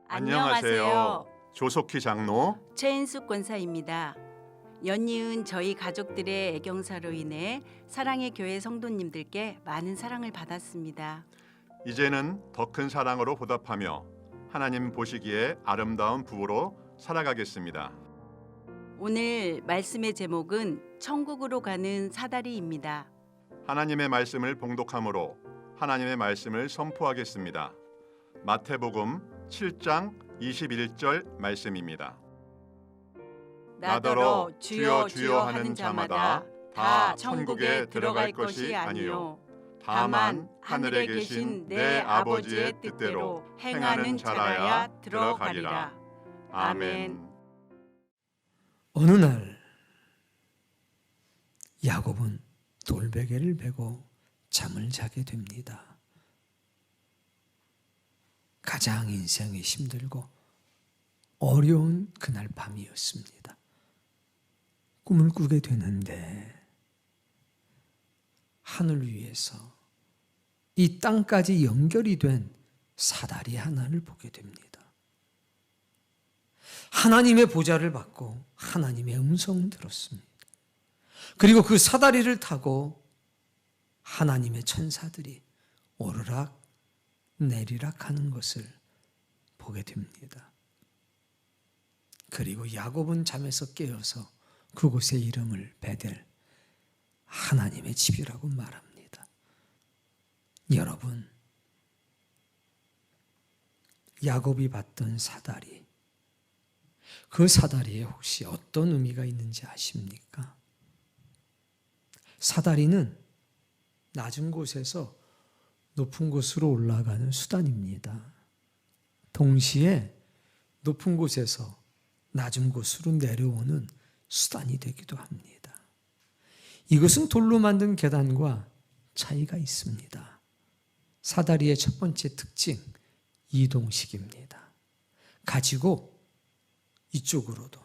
안녕하세요. 조석희 장로. 최인숙 권사입니다. 연이은 저희 가족들의 애경사로 인해 사랑의 교회 성도님들께 많은 사랑을 받았습니다. 이제는 더 큰 사랑으로 보답하며 하나님 보시기에 아름다운 부부로 살아가겠습니다. 오늘 말씀의 제목은 천국으로 가는 사다리입니다. 하나님의 말씀을 봉독함으로 하나님의 말씀을 선포하겠습니다. 마태복음 7장 21절 말씀입니다. 나더러 주여 주여 하는 자마다 다 천국에 들어갈 것이 아니요 다만 하늘에 계신 내 아버지의 뜻대로 행하는 자라야 들어가리라. 아멘. 어느 날 야곱은 돌베개를 베고 잠을 자게 됩니다. 가장 인생이 힘들고 어려운 그날 밤이었습니다. 꿈을 꾸게 되는데 하늘 위에서 이 땅까지 연결이 된 사다리 하나를 보게 됩니다. 하나님의 보좌를 받고 하나님의 음성을 들었습니다. 그리고 그 사다리를 타고 하나님의 천사들이 오르락 내리락 하는 것을 보게 됩니다. 그리고 야곱은 잠에서 깨어서 그곳의 이름을 베델, 하나님의 집이라고 말합니다. 여러분, 야곱이 봤던 사다리, 그 사다리에 혹시 어떤 의미가 있는지 아십니까? 사다리는 낮은 곳에서 높은 곳으로 올라가는 수단입니다. 동시에 높은 곳에서 낮은 곳으로 내려오는 수단이 되기도 합니다. 이것은 돌로 만든 계단과 차이가 있습니다. 사다리의 첫 번째 특징, 이동식입니다. 가지고 이쪽으로도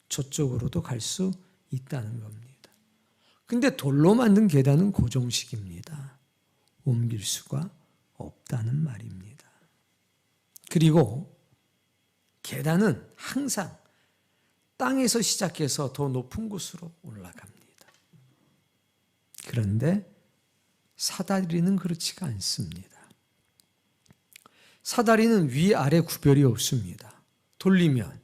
저쪽으로도 갈 수 있다는 겁니다. 근데 돌로 만든 계단은 고정식입니다. 옮길 수가 없다는 말입니다. 그리고 계단은 항상 땅에서 시작해서 더 높은 곳으로 올라갑니다. 그런데 사다리는 그렇지가 않습니다. 사다리는 위아래 구별이 없습니다. 돌리면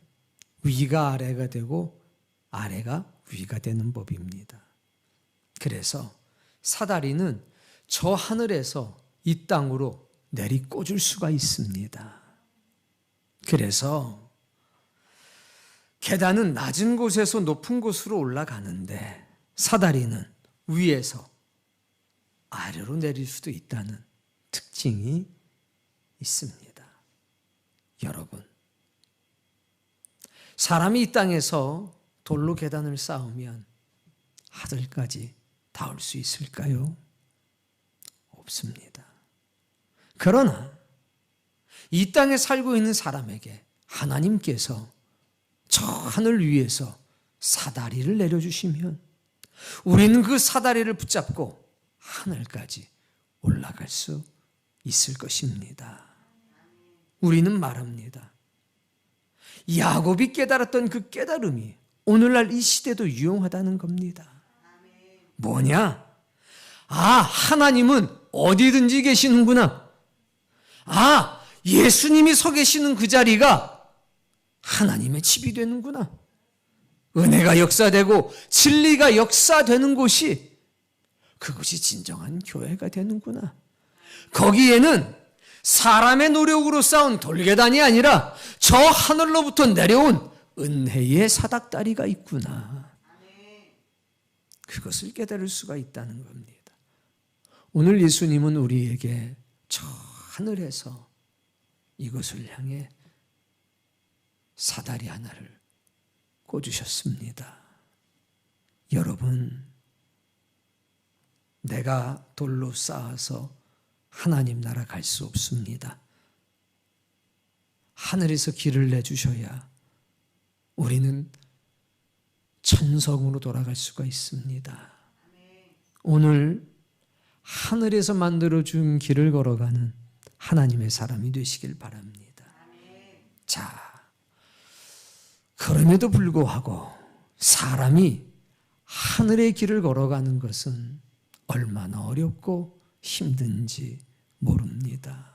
위가 아래가 되고 아래가 위가 되는 법입니다. 그래서 사다리는 저 하늘에서 이 땅으로 내리꽂을 수가 있습니다. 그래서 계단은 낮은 곳에서 높은 곳으로 올라가는데 사다리는 위에서 아래로 내릴 수도 있다는 특징이 있습니다. 여러분, 사람이 이 땅에서 돌로 계단을 쌓으면 하늘까지 닿을 수 있을까요? 없습니다. 그러나 이 땅에 살고 있는 사람에게 하나님께서 저 하늘 위에서 사다리를 내려주시면 우리는 그 사다리를 붙잡고 하늘까지 올라갈 수 있을 것입니다. 우리는 말합니다. 야곱이 깨달았던 그 깨달음이 오늘날 이 시대도 유용하다는 겁니다. 뭐냐? 하나님은 어디든지 계시는구나. 예수님이 서 계시는 그 자리가 하나님의 집이 되는구나. 은혜가 역사되고 진리가 역사되는 곳이 그것이 진정한 교회가 되는구나. 거기에는 사람의 노력으로 쌓은 돌계단이 아니라 저 하늘로부터 내려온 은혜의 사닥다리가 있구나. 그것을 깨달을 수가 있다는 겁니다. 오늘 예수님은 우리에게 저 하늘에서 이것을 향해 사다리 하나를 꽂으셨습니다. 여러분, 내가 돌로 쌓아서 하나님 나라 갈 수 없습니다. 하늘에서 길을 내주셔야 우리는 천성으로 돌아갈 수가 있습니다. 오늘 하늘에서 만들어준 길을 걸어가는 하나님의 사람이 되시길 바랍니다. 자, 그럼에도 불구하고 사람이 하늘의 길을 걸어가는 것은 얼마나 어렵고 힘든지 모릅니다.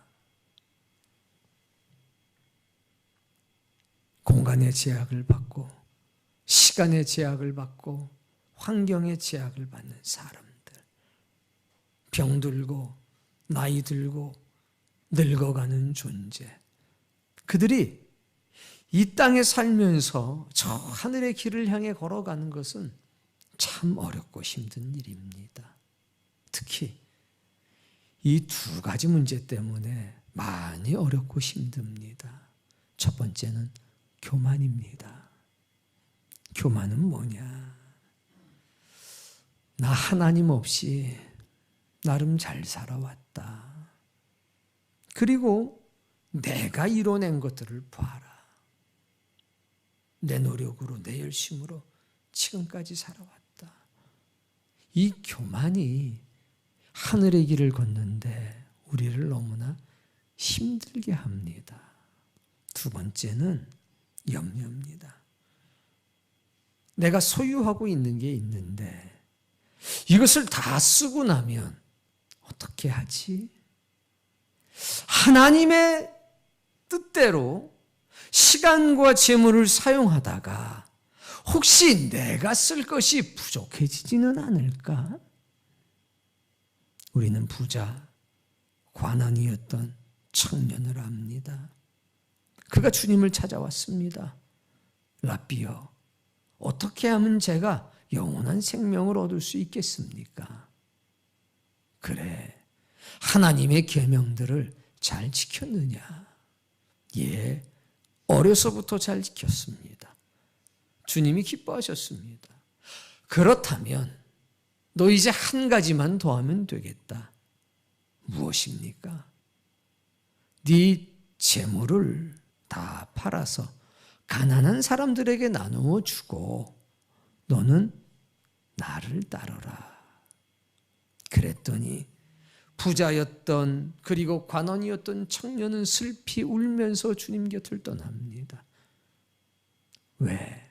공간의 제약을 받고 시간의 제약을 받고 환경의 제약을 받는 사람들, 병들고 나이 들고 늙어가는 존재, 그들이 이 땅에 살면서 저 하늘의 길을 향해 걸어가는 것은 참 어렵고 힘든 일입니다. 특히 이 두 가지 문제 때문에 많이 어렵고 힘듭니다. 첫 번째는 교만입니다. 교만은 뭐냐? 나 하나님 없이 나름 잘 살아왔다. 그리고 내가 이뤄낸 것들을 봐라. 내 노력으로, 내 열심으로 지금까지 살아왔다. 이 교만이 하늘의 길을 걷는데 우리를 너무나 힘들게 합니다. 두 번째는 염려입니다. 내가 소유하고 있는 게 있는데 이것을 다 쓰고 나면 어떻게 하지? 하나님의 뜻대로 시간과 재물을 사용하다가 혹시 내가 쓸 것이 부족해지지는 않을까? 우리는 부자, 관원이었던 청년을 압니다. 그가 주님을 찾아왔습니다. 랍비여, 어떻게 하면 제가 영원한 생명을 얻을 수 있겠습니까? 그래, 하나님의 계명들을 잘 지켰느냐? 예, 어려서부터 잘 지켰습니다. 주님이 기뻐하셨습니다. 그렇다면 너 이제 한 가지만 더 하면 되겠다. 무엇입니까? 네 재물을 다 팔아서 가난한 사람들에게 나누어 주고 너는 나를 따르라. 그랬더니 부자였던 그리고 관원이었던 청년은 슬피 울면서 주님 곁을 떠납니다. 왜?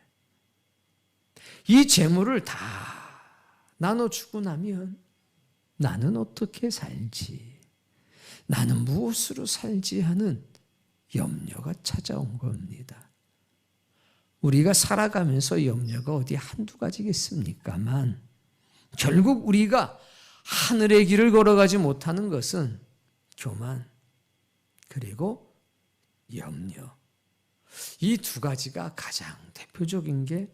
이 재물을 다 나눠주고 나면 나는 어떻게 살지? 나는 무엇으로 살지 하는 염려가 찾아온 겁니다. 우리가 살아가면서 염려가 어디 한두 가지겠습니까만 결국 우리가 하늘의 길을 걸어가지 못하는 것은 교만 그리고 염려, 이 두 가지가 가장 대표적인 게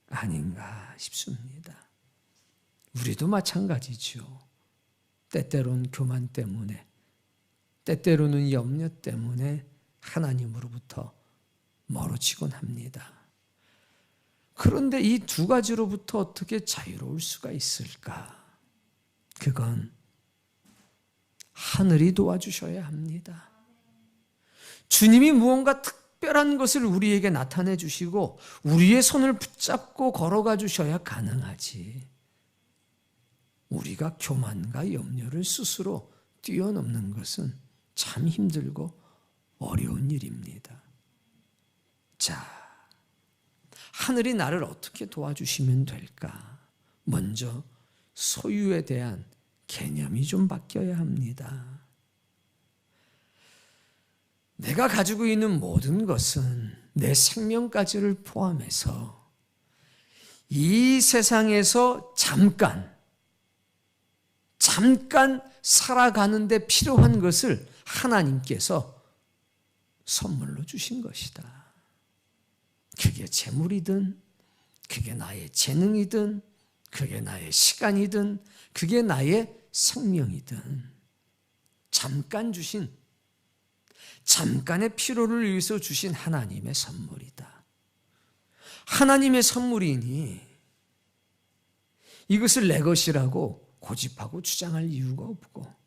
아닌가 싶습니다. 우리도 마찬가지죠. 때때로는 교만 때문에, 때때로는 염려 때문에 하나님으로부터 멀어지곤 합니다. 그런데 이 두 가지로부터 어떻게 자유로울 수가 있을까? 그건 하늘이 도와주셔야 합니다. 주님이 무언가 특별한 것을 우리에게 나타내 주시고 우리의 손을 붙잡고 걸어가 주셔야 가능하지. 우리가 교만과 염려를 스스로 뛰어넘는 것은 참 힘들고 어려운 일입니다. 자, 하늘이 나를 어떻게 도와주시면 될까? 먼저 소유에 대한 개념이 좀 바뀌어야 합니다. 내가 가지고 있는 모든 것은 내 생명까지를 포함해서 이 세상에서 잠깐 살아가는데 필요한 것을 하나님께서 선물로 주신 것이다. 그게 재물이든, 그게 나의 재능이든, 그게 나의 시간이든, 그게 나의 생명이든 잠깐 주신, 잠깐의 필요를 위해서 주신 하나님의 선물이다. 하나님의 선물이니 이것을 내 것이라고 고집하고 주장할 이유가 없고,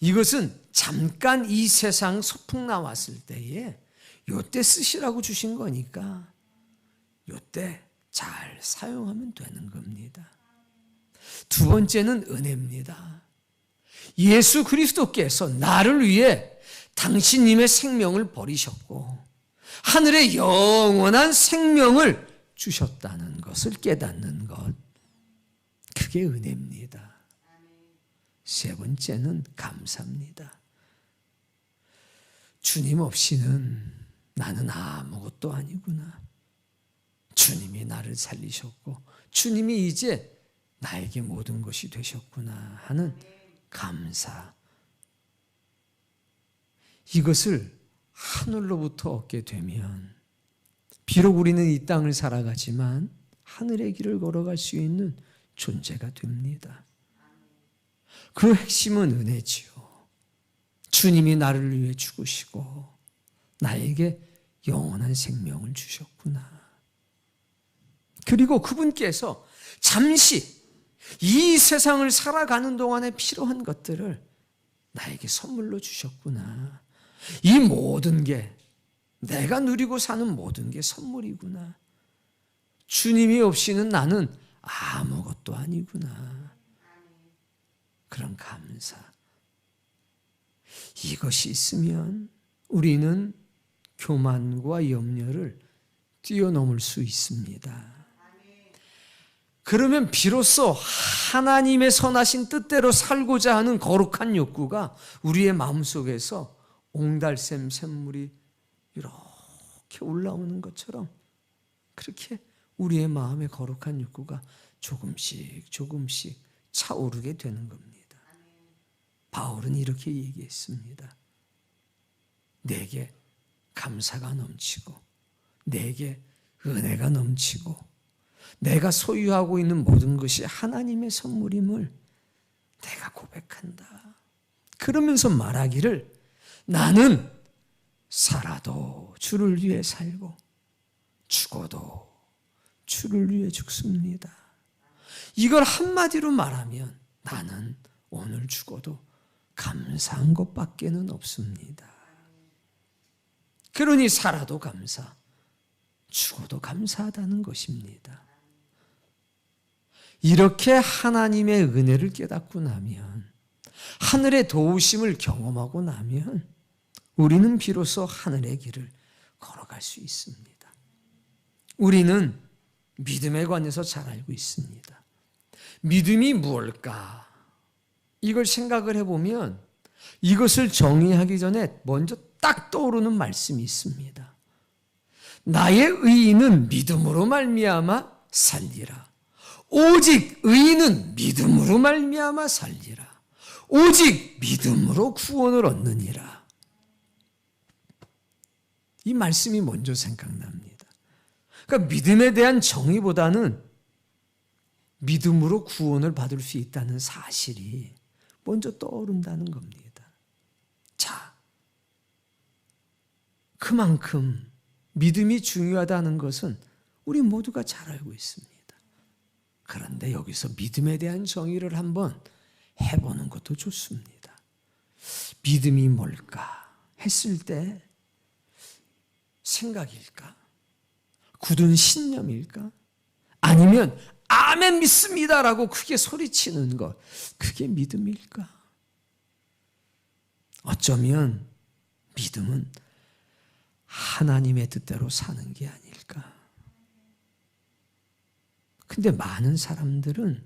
이것은 잠깐 이 세상 소풍 나왔을 때에 요때 쓰시라고 주신 거니까 요때 잘 사용하면 되는 겁니다. 두 번째는 은혜입니다. 예수 그리스도께서 나를 위해 당신님의 생명을 버리셨고 하늘의 영원한 생명을 주셨다는 것을 깨닫는 것, 그게 은혜입니다. 세 번째는 감사입니다. 주님 없이는 나는 아무것도 아니구나. 주님이 나를 살리셨고 주님이 이제 나에게 모든 것이 되셨구나 하는 감사. 이것을 하늘로부터 얻게 되면 비록 우리는 이 땅을 살아가지만 하늘의 길을 걸어갈 수 있는 존재가 됩니다. 그 핵심은 은혜지요. 주님이 나를 위해 죽으시고 나에게 영원한 생명을 주셨구나. 그리고 그분께서 잠시 이 세상을 살아가는 동안에 필요한 것들을 나에게 선물로 주셨구나. 이 모든 게 내가 누리고 사는 모든 게 선물이구나. 주님이 없이는 나는 아무것도 아니구나. 그런 감사. 이것이 있으면 우리는 교만과 염려를 뛰어넘을 수 있습니다. 그러면 비로소 하나님의 선하신 뜻대로 살고자 하는 거룩한 욕구가 우리의 마음속에서 옹달샘 샘물이 이렇게 올라오는 것처럼 그렇게 우리의 마음의 거룩한 욕구가 조금씩 조금씩 차오르게 되는 겁니다. 바울은 이렇게 얘기했습니다. 내게 감사가 넘치고 내게 은혜가 넘치고 내가 소유하고 있는 모든 것이 하나님의 선물임을 내가 고백한다. 그러면서 말하기를 나는 살아도 주를 위해 살고 죽어도 주를 위해 죽습니다. 이걸 한마디로 말하면 나는 오늘 죽어도 감사한 것밖에는 없습니다. 그러니 살아도 감사, 죽어도 감사하다는 것입니다. 이렇게 하나님의 은혜를 깨닫고 나면, 하늘의 도우심을 경험하고 나면 우리는 비로소 하늘의 길을 걸어갈 수 있습니다. 우리는 믿음에 관해서 잘 알고 있습니다. 믿음이 무엇일까? 이걸 생각을 해보면 이것을 정의하기 전에 먼저 딱 떠오르는 말씀이 있습니다. 나의 의인은 믿음으로 말미암아 살리라. 오직 의인은 믿음으로 말미암아 살리라. 오직 믿음으로 구원을 얻느니라. 이 말씀이 먼저 생각납니다. 그러니까 믿음에 대한 정의보다는 믿음으로 구원을 받을 수 있다는 사실이 먼저 떠오른다는 겁니다. 자, 그만큼 믿음이 중요하다는 것은 우리 모두가 잘 알고 있습니다. 그런데 여기서 믿음에 대한 정의를 한번 해보는 것도 좋습니다. 믿음이 뭘까 했을 때 생각일까? 굳은 신념일까? 아니면 아멘 믿습니다라고 크게 소리치는 것, 그게 믿음일까? 어쩌면 믿음은 하나님의 뜻대로 사는 게 아닐까? 근데 많은 사람들은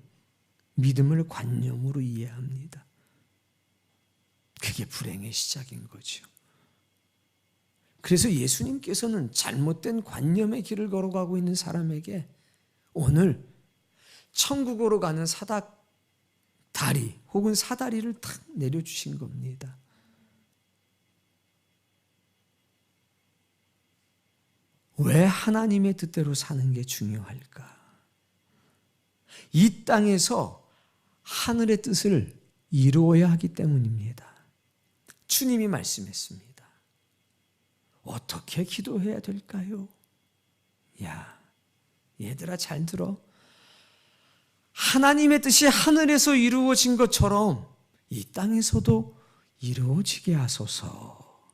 믿음을 관념으로 이해합니다. 그게 불행의 시작인 거죠. 그래서 예수님께서는 잘못된 관념의 길을 걸어가고 있는 사람에게 오늘 천국으로 가는 다리 혹은 사다리를 탁 내려주신 겁니다. 왜 하나님의 뜻대로 사는 게 중요할까? 이 땅에서 하늘의 뜻을 이루어야 하기 때문입니다. 주님이 말씀했습니다. 어떻게 기도해야 될까요? 야, 얘들아 잘 들어. 하나님의 뜻이 하늘에서 이루어진 것처럼 이 땅에서도 이루어지게 하소서.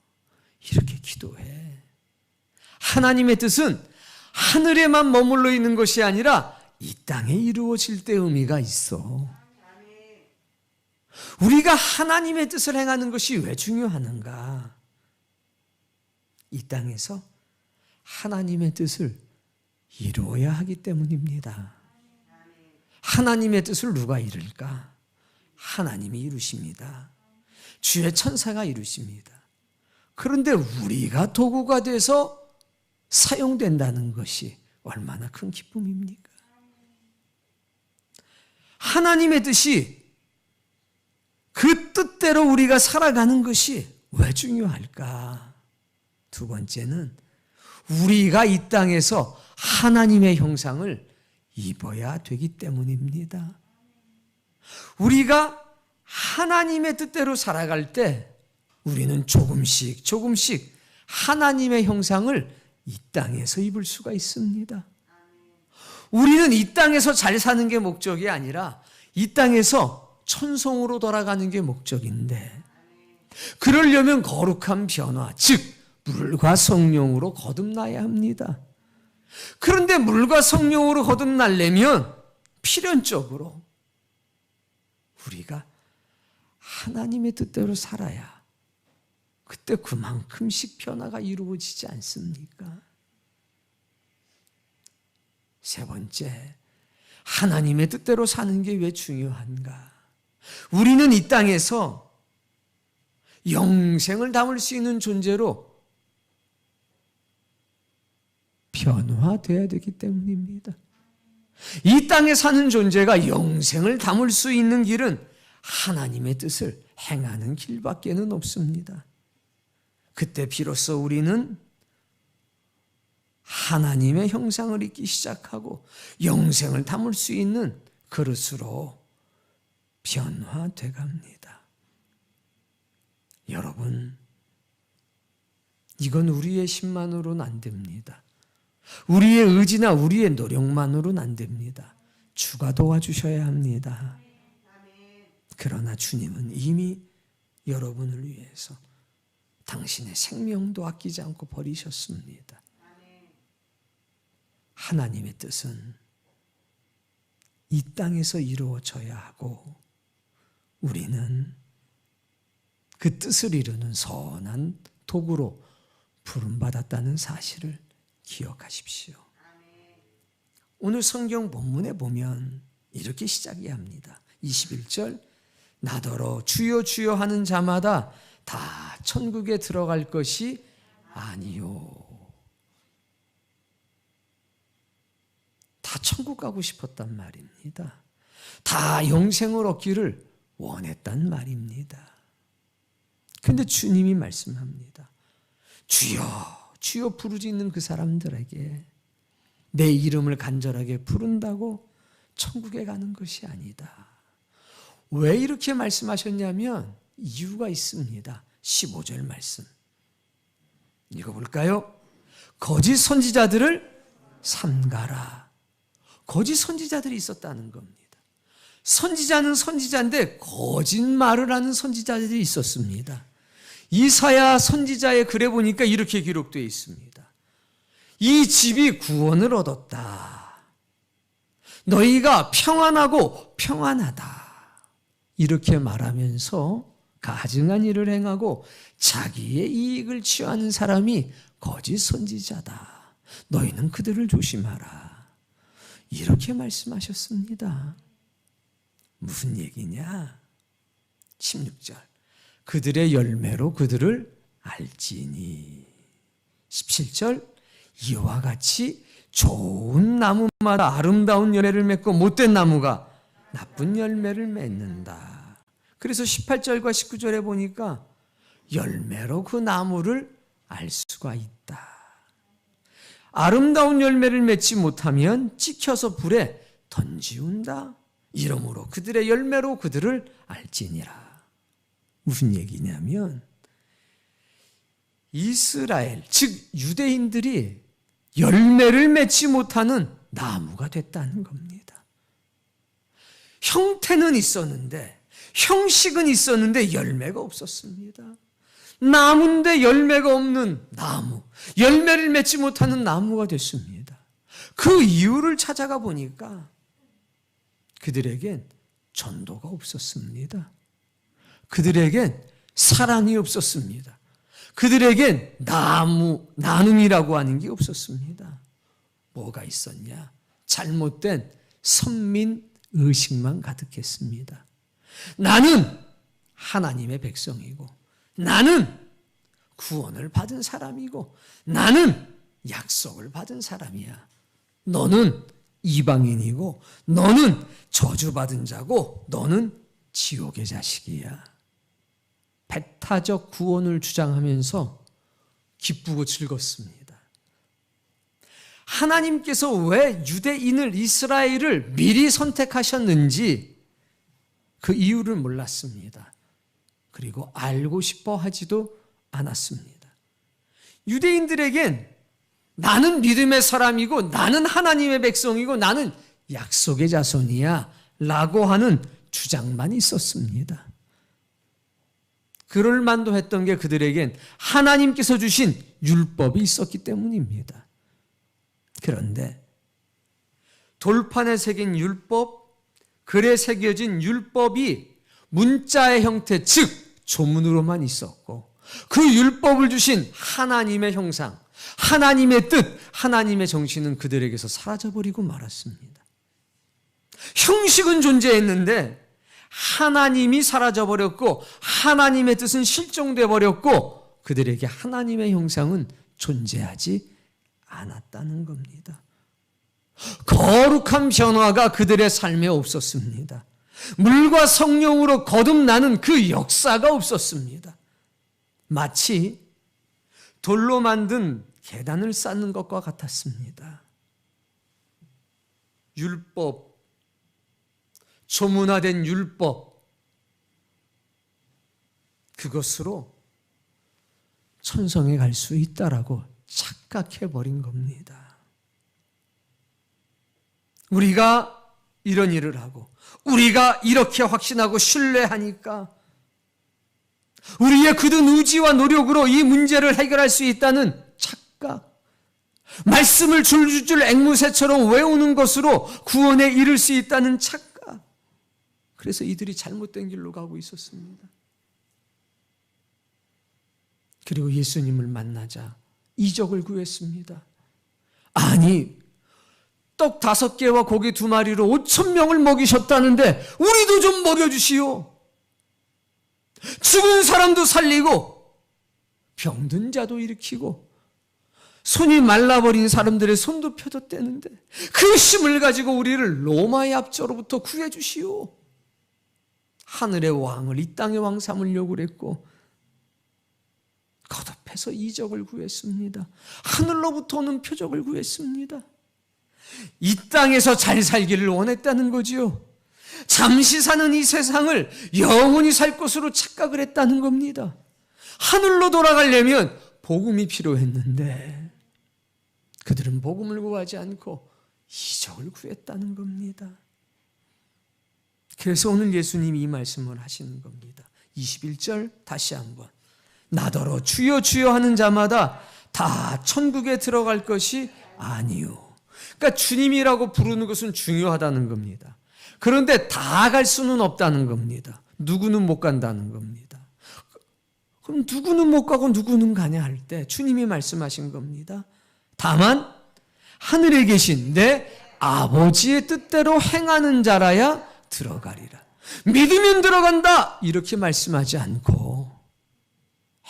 이렇게 기도해. 하나님의 뜻은 하늘에만 머물러 있는 것이 아니라 이 땅에 이루어질 때 의미가 있어. 우리가 하나님의 뜻을 행하는 것이 왜 중요하는가? 이 땅에서 하나님의 뜻을 이루어야 하기 때문입니다. 하나님의 뜻을 누가 이룰까? 하나님이 이루십니다. 주의 천사가 이루십니다. 그런데 우리가 도구가 돼서 사용된다는 것이 얼마나 큰 기쁨입니까? 하나님의 뜻이 그 뜻대로 우리가 살아가는 것이 왜 중요할까? 두 번째는 우리가 이 땅에서 하나님의 형상을 입어야 되기 때문입니다. 우리가 하나님의 뜻대로 살아갈 때 우리는 조금씩 하나님의 형상을 이 땅에서 입을 수가 있습니다. 우리는 이 땅에서 잘 사는 게 목적이 아니라 이 땅에서 천성으로 돌아가는 게 목적인데, 그러려면 거룩한 변화, 즉 물과 성령으로 거듭나야 합니다. 그런데 물과 성령으로 거듭나려면 필연적으로 우리가 하나님의 뜻대로 살아야 그때 그만큼씩 변화가 이루어지지 않습니까? 세 번째, 하나님의 뜻대로 사는 게 왜 중요한가? 우리는 이 땅에서 영생을 담을 수 있는 존재로 변화되어야 되기 때문입니다. 이 땅에 사는 존재가 영생을 담을 수 있는 길은 하나님의 뜻을 행하는 길밖에는 없습니다. 그때 비로소 우리는 하나님의 형상을 입기 시작하고 영생을 담을 수 있는 그릇으로 변화돼 갑니다. 여러분, 이건 우리의 힘만으로는 안 됩니다. 우리의 의지나 우리의 노력만으로는 안 됩니다. 주가 도와주셔야 합니다. 그러나 주님은 이미 여러분을 위해서 당신의 생명도 아끼지 않고 버리셨습니다. 하나님의 뜻은 이 땅에서 이루어져야 하고 우리는 그 뜻을 이루는 선한 도구로 부름받았다는 사실을 기억하십시오. 오늘 성경 본문에 보면 이렇게 시작해야 합니다. 21절, 나더러 주여 주여 하는 자마다 다 천국에 들어갈 것이 아니요. 다 천국 가고 싶었단 말입니다. 다 영생을 얻기를 원했단 말입니다. 그런데 주님이 말씀합니다. 주여 주여 부르짖는 그 사람들에게 내 이름을 간절하게 부른다고 천국에 가는 것이 아니다. 왜 이렇게 말씀하셨냐면 이유가 있습니다. 15절 말씀 읽어볼까요? 거짓 선지자들을 삼가라. 거짓 선지자들이 있었다는 겁니다. 선지자는 선지자인데 거짓말을 하는 선지자들이 있었습니다. 이사야 선지자의 글에 보니까 이렇게 기록되어 있습니다. 이 집이 구원을 얻었다. 너희가 평안하고 평안하다. 이렇게 말하면서 가증한 일을 행하고 자기의 이익을 취하는 사람이 거짓 선지자다. 너희는 그들을 조심하라. 이렇게 말씀하셨습니다. 무슨 얘기냐? 16절. 그들의 열매로 그들을 알지니. 17절. 이와 같이 좋은 나무마다 아름다운 열매를 맺고 못된 나무가 나쁜 열매를 맺는다. 그래서 18절과 19절에 보니까 열매로 그 나무를 알 수가 있다. 아름다운 열매를 맺지 못하면 찍혀서 불에 던지운다. 이러므로 그들의 열매로 그들을 알지니라. 무슨 얘기냐면 이스라엘, 즉 유대인들이 열매를 맺지 못하는 나무가 됐다는 겁니다. 형태는 있었는데, 형식은 있었는데 열매가 없었습니다. 나무인데 열매가 없는 나무, 열매를 맺지 못하는 나무가 됐습니다. 그 이유를 찾아가 보니까 그들에겐 전도가 없었습니다. 그들에겐 사랑이 없었습니다. 그들에겐 나눔이라고 하는 게 없었습니다. 뭐가 있었냐? 잘못된 선민 의식만 가득했습니다. 나는 하나님의 백성이고, 나는 구원을 받은 사람이고, 나는 약속을 받은 사람이야. 너는 이방인이고, 너는 저주받은 자고, 너는 지옥의 자식이야. 배타적 구원을 주장하면서 기쁘고 즐겁습니다. 하나님께서 왜 유대인을, 이스라엘을 미리 선택하셨는지 그 이유를 몰랐습니다. 그리고 알고 싶어 하지도 않았습니다. 유대인들에겐 나는 믿음의 사람이고, 나는 하나님의 백성이고, 나는 약속의 자손이야 라고 하는 주장만 있었습니다. 그럴 만도 했던 게 그들에겐 하나님께서 주신 율법이 있었기 때문입니다. 그런데 돌판에 새긴 율법, 글에 새겨진 율법이 문자의 형태, 즉 조문으로만 있었고, 그 율법을 주신 하나님의 형상, 하나님의 뜻, 하나님의 정신은 그들에게서 사라져버리고 말았습니다. 형식은 존재했는데 하나님이 사라져버렸고, 하나님의 뜻은 실종돼 버렸고, 그들에게 하나님의 형상은 존재하지 않았다는 겁니다. 거룩한 변화가 그들의 삶에 없었습니다. 물과 성령으로 거듭나는 그 역사가 없었습니다. 마치 돌로 만든 계단을 쌓는 것과 같았습니다. 율법, 조문화된 율법, 그것으로 천성에 갈 수 있다라고 착각해버린 겁니다. 우리가 이런 일을 하고, 우리가 이렇게 확신하고 신뢰하니까 우리의 굳은 의지와 노력으로 이 문제를 해결할 수 있다는 착각, 말씀을 줄줄줄 앵무새처럼 외우는 것으로 구원에 이를 수 있다는 착각, 그래서 이들이 잘못된 길로 가고 있었습니다. 그리고 예수님을 만나자 이적을 구했습니다. 아니, 떡 5개와 고기 2마리로 5,000명을 먹이셨다는데 우리도 좀 먹여주시오. 죽은 사람도 살리고 병든 자도 일으키고 손이 말라버린 사람들의 손도 펴줬다는데 그 힘을 가지고 우리를 로마의 압제로부터 구해주시오. 하늘의 왕을 이 땅의 왕 삼으려고 그랬고 거듭해서 이적을 구했습니다. 하늘로부터 오는 표적을 구했습니다. 이 땅에서 잘 살기를 원했다는 거지요. 잠시 사는 이 세상을 영원히 살 것으로 착각을 했다는 겁니다. 하늘로 돌아가려면 복음이 필요했는데 그들은 복음을 구하지 않고 이적을 구했다는 겁니다. 그래서 오늘 예수님이 이 말씀을 하시는 겁니다. 21절 다시 한번, 나더러 주여 주여 하는 자마다 다 천국에 들어갈 것이 아니요. 그러니까 주님이라고 부르는 것은 중요하다는 겁니다. 그런데 다 갈 수는 없다는 겁니다. 누구는 못 간다는 겁니다. 그럼 누구는 못 가고 누구는 가냐 할 때 주님이 말씀하신 겁니다. 다만 하늘에 계신 내 아버지의 뜻대로 행하는 자라야 들어가리라. 믿으면 들어간다 이렇게 말씀하지 않고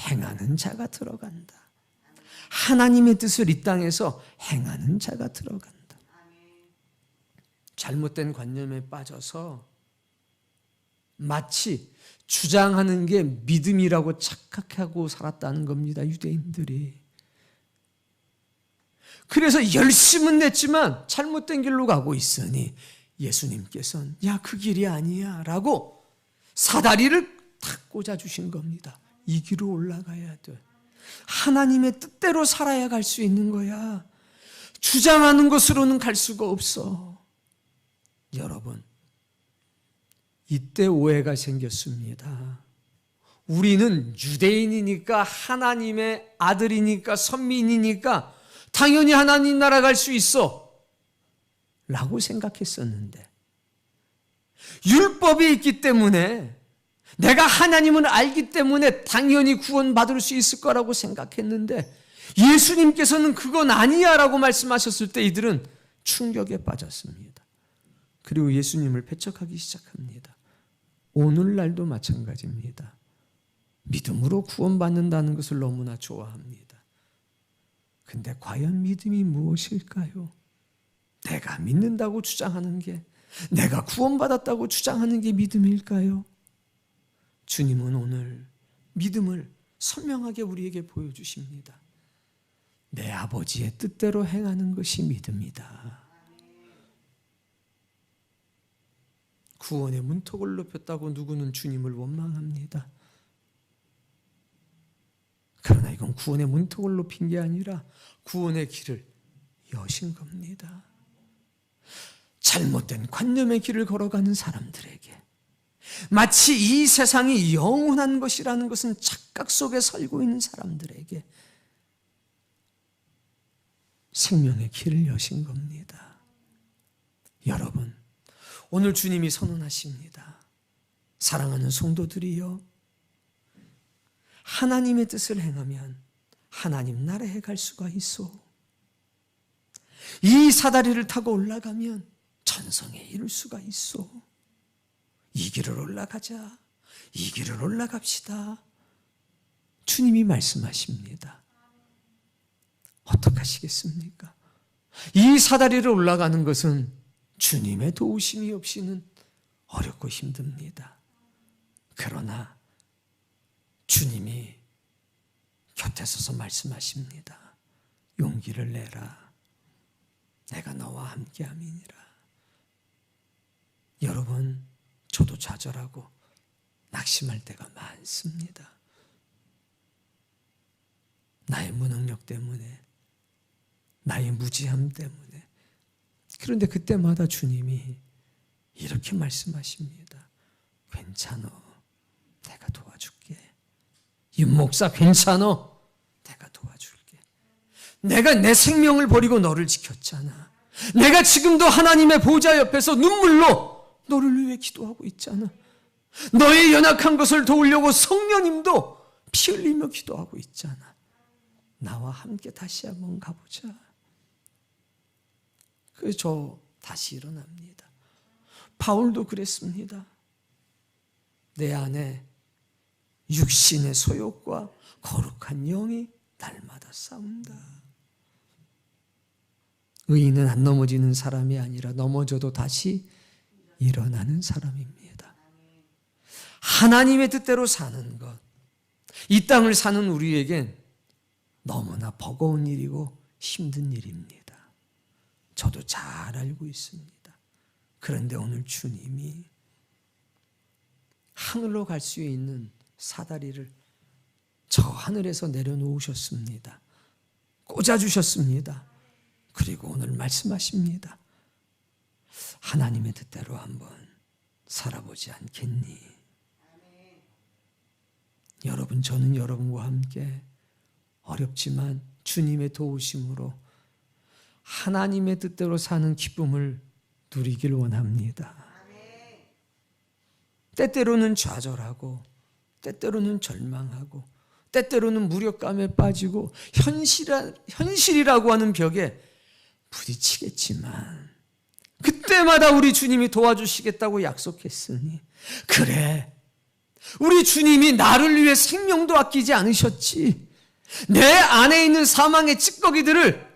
행하는 자가 들어간다. 하나님의 뜻을 이 땅에서 행하는 자가 들어간다. 잘못된 관념에 빠져서 마치 주장하는 게 믿음이라고 착각하고 살았다는 겁니다. 유대인들이. 그래서 열심은 냈지만 잘못된 길로 가고 있으니 예수님께서는 야, 그 길이 아니야 라고 사다리를 탁 꽂아주신 겁니다. 이 길로 올라가야 돼. 하나님의 뜻대로 살아야 갈 수 있는 거야. 주장하는 것으로는 갈 수가 없어. 여러분, 이때 오해가 생겼습니다. 우리는 유대인이니까 하나님의 아들이니까 선민이니까 당연히 하나님 나라 갈 수 있어 라고 생각했었는데 율법이 있기 때문에 내가 하나님을 알기 때문에 당연히 구원받을 수 있을 거라고 생각했는데 예수님께서는 그건 아니야 라고 말씀하셨을 때 이들은 충격에 빠졌습니다. 그리고 예수님을 배척하기 시작합니다. 오늘날도 마찬가지입니다. 믿음으로 구원받는다는 것을 너무나 좋아합니다. 근데 과연 믿음이 무엇일까요? 내가 믿는다고 주장하는 게, 내가 구원받았다고 주장하는 게 믿음일까요? 주님은 오늘 믿음을 선명하게 우리에게 보여주십니다. 내 아버지의 뜻대로 행하는 것이 믿음이다. 구원의 문턱을 높였다고 누구는 주님을 원망합니다. 그러나 이건 구원의 문턱을 높인 게 아니라 구원의 길을 여신 겁니다. 잘못된 관념의 길을 걸어가는 사람들에게, 마치 이 세상이 영원한 것이라는 것은 착각 속에 살고 있는 사람들에게 생명의 길을 여신 겁니다. 여러분, 오늘 주님이 선언하십니다. 사랑하는 성도들이여, 하나님의 뜻을 행하면 하나님 나라에 갈 수가 있어. 이 사다리를 타고 올라가면 천성에 이룰 수가 있어. 이 길을 올라가자. 이 길을 올라갑시다. 주님이 말씀하십니다. 어떡하시겠습니까? 이 사다리를 올라가는 것은 주님의 도우심이 없이는 어렵고 힘듭니다. 그러나 주님이 곁에 서서 말씀하십니다. 용기를 내라. 내가 너와 함께함이니라. 여러분, 저도 좌절하고 낙심할 때가 많습니다. 나의 무능력 때문에, 나의 무지함 때문에. 그런데 그때마다 주님이 이렇게 말씀하십니다. 괜찮어. 내가 도와줄게. 윤목사 괜찮어. 내가 도와줄게. 내가 내 생명을 버리고 너를 지켰잖아. 내가 지금도 하나님의 보좌 옆에서 눈물로 너를 위해 기도하고 있잖아. 너의 연약한 것을 도우려고 성령님도 피 흘리며 기도하고 있잖아. 나와 함께 다시 한번 가보자. 그래서 저 다시 일어납니다. 바울도 그랬습니다. 내 안에 육신의 소욕과 거룩한 영이 날마다 싸운다. 의인은 안 넘어지는 사람이 아니라 넘어져도 다시 일어나는 사람입니다. 하나님의 뜻대로 사는 것, 이 땅을 사는 우리에겐 너무나 버거운 일이고 힘든 일입니다. 저도 잘 알고 있습니다. 그런데 오늘 주님이 하늘로 갈 수 있는 사다리를 저 하늘에서 내려놓으셨습니다. 꽂아주셨습니다. 그리고 오늘 말씀하십니다. 하나님의 뜻대로 한번 살아보지 않겠니? 여러분, 저는 여러분과 함께 어렵지만 주님의 도우심으로 하나님의 뜻대로 사는 기쁨을 누리길 원합니다. 때때로는 좌절하고, 때때로는 절망하고, 때때로는 무력감에 빠지고 현실이라고 하는 벽에 부딪히겠지만 그때마다 우리 주님이 도와주시겠다고 약속했으니, 그래, 우리 주님이 나를 위해 생명도 아끼지 않으셨지. 내 안에 있는 사망의 찌꺼기들을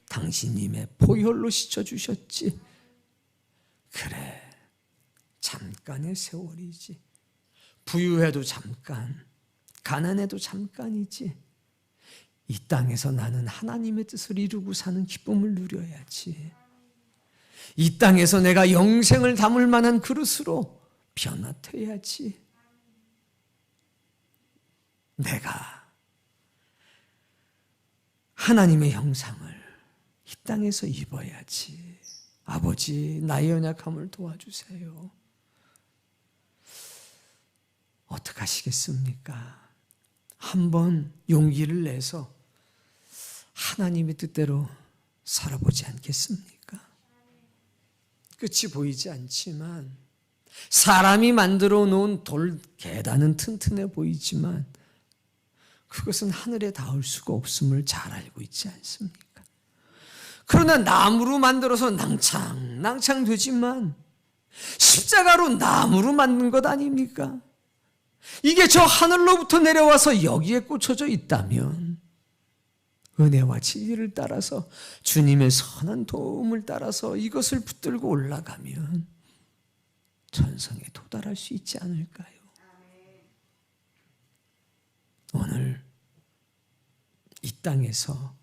당신님의 보혈로 씻어주셨지. 그래, 잠깐의 세월이지. 부유해도 잠깐, 가난해도 잠깐이지. 이 땅에서 나는 하나님의 뜻을 이루고 사는 기쁨을 누려야지. 이 땅에서 내가 영생을 담을 만한 그릇으로 변화돼야지. 내가 하나님의 형상을 이 땅에서 입어야지. 아버지, 나의 연약함을 도와주세요. 어떡하시겠습니까? 한번 용기를 내서 하나님의 뜻대로 살아보지 않겠습니까? 끝이 보이지 않지만 사람이 만들어 놓은 돌 계단은 튼튼해 보이지만 그것은 하늘에 닿을 수가 없음을 잘 알고 있지 않습니까? 그러나 나무로 만들어서 낭창 되지만 십자가로 나무로 만든 것 아닙니까? 이게 저 하늘로부터 내려와서 여기에 꽂혀져 있다면 은혜와 진리를 따라서 주님의 선한 도움을 따라서 이것을 붙들고 올라가면 천성에 도달할 수 있지 않을까요? 오늘 이 땅에서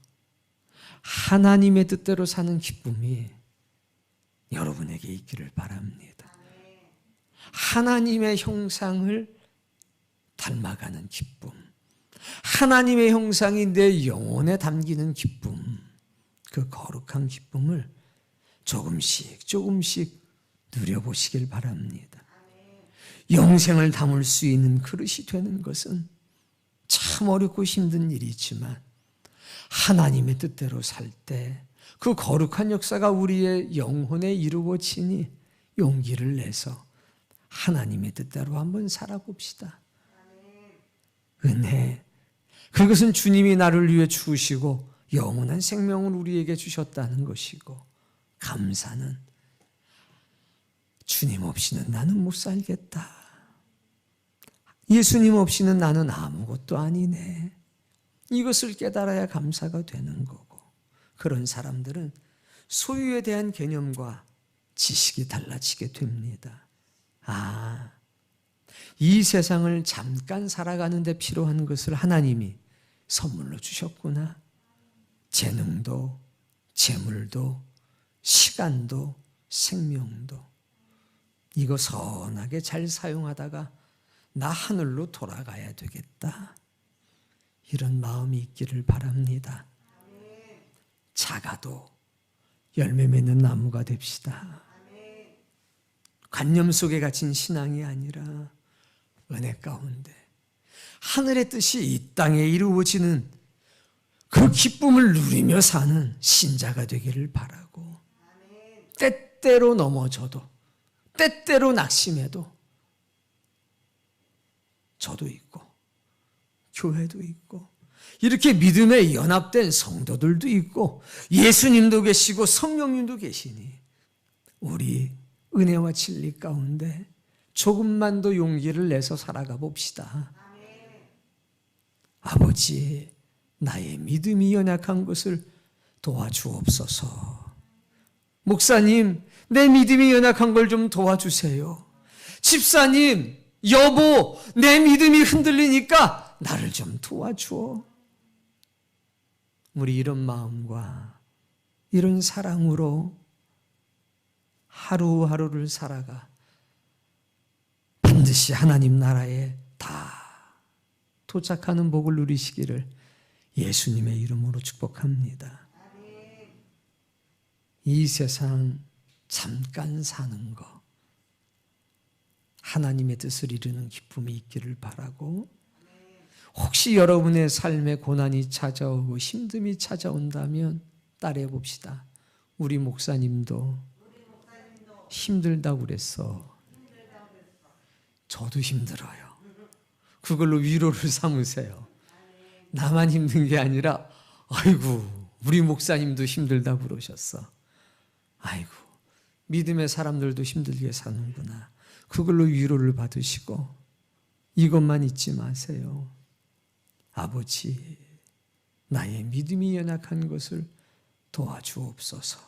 하나님의 뜻대로 사는 기쁨이 여러분에게 있기를 바랍니다. 하나님의 형상을 닮아가는 기쁨, 하나님의 형상이 내 영혼에 담기는 기쁨, 그 거룩한 기쁨을 조금씩 누려보시길 바랍니다. 영생을 담을 수 있는 그릇이 되는 것은 참 어렵고 힘든 일이지만 하나님의 뜻대로 살 때 그 거룩한 역사가 우리의 영혼에 이루어지니 용기를 내서 하나님의 뜻대로 한번 살아봅시다. 은혜, 그것은 주님이 나를 위해 주시고 영원한 생명을 우리에게 주셨다는 것이고, 감사는 주님 없이는 나는 못 살겠다. 예수님 없이는 나는 아무것도 아니네. 이것을 깨달아야 감사가 되는 거고, 그런 사람들은 소유에 대한 개념과 지식이 달라지게 됩니다. 아, 이 세상을 잠깐 살아가는 데 필요한 것을 하나님이 선물로 주셨구나. 재능도, 재물도, 시간도, 생명도. 이거 선하게 잘 사용하다가 나 하늘로 돌아가야 되겠다. 이런 마음이 있기를 바랍니다. 작아도 열매 맺는 나무가 됩시다. 관념 속에 갇힌 신앙이 아니라 은혜 가운데 하늘의 뜻이 이 땅에 이루어지는 그 기쁨을 누리며 사는 신자가 되기를 바라고, 때때로 넘어져도, 때때로 낙심해도 저도 있고 교회도 있고 이렇게 믿음에 연합된 성도들도 있고 예수님도 계시고 성령님도 계시니 우리 은혜와 진리 가운데 조금만 더 용기를 내서 살아가 봅시다. 아버지, 나의 믿음이 연약한 것을 도와주옵소서. 목사님, 내 믿음이 연약한 걸 좀 도와주세요. 집사님, 여보, 내 믿음이 흔들리니까 나를 좀 도와주어. 우리 이런 마음과 이런 사랑으로 하루하루를 살아가 반드시 하나님 나라에 다 도착하는 복을 누리시기를 예수님의 이름으로 축복합니다. 이 세상 잠깐 사는 거, 하나님의 뜻을 이루는 기쁨이 있기를 바라고, 혹시 여러분의 삶에 고난이 찾아오고 힘듦이 찾아온다면 따라해 봅시다. 우리 목사님도 힘들다고 그랬어. 저도 힘들어요. 그걸로 위로를 삼으세요. 나만 힘든 게 아니라 아이고 우리 목사님도 힘들다고 그러셨어. 아이고 믿음의 사람들도 힘들게 사는구나. 그걸로 위로를 받으시고 이것만 잊지 마세요. 아버지, 나의 믿음이 연약한 것을 도와주옵소서.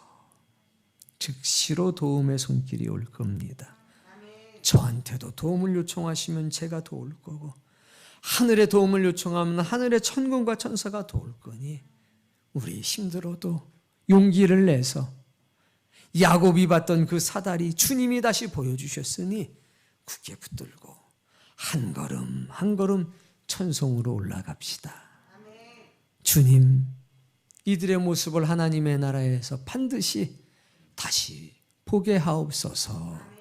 즉시로 도움의 손길이 올 겁니다. 저한테도 도움을 요청하시면 제가 도울 거고, 하늘의 도움을 요청하면 하늘의 천군과 천사가 도울 거니, 우리 힘들어도 용기를 내서 야곱이 봤던 그 사다리 주님이 다시 보여주셨으니 굳게 붙들고 한 걸음 한 걸음 천성으로 올라갑시다. 주님, 이들의 모습을 하나님의 나라에서 반드시 다시 보게 하옵소서.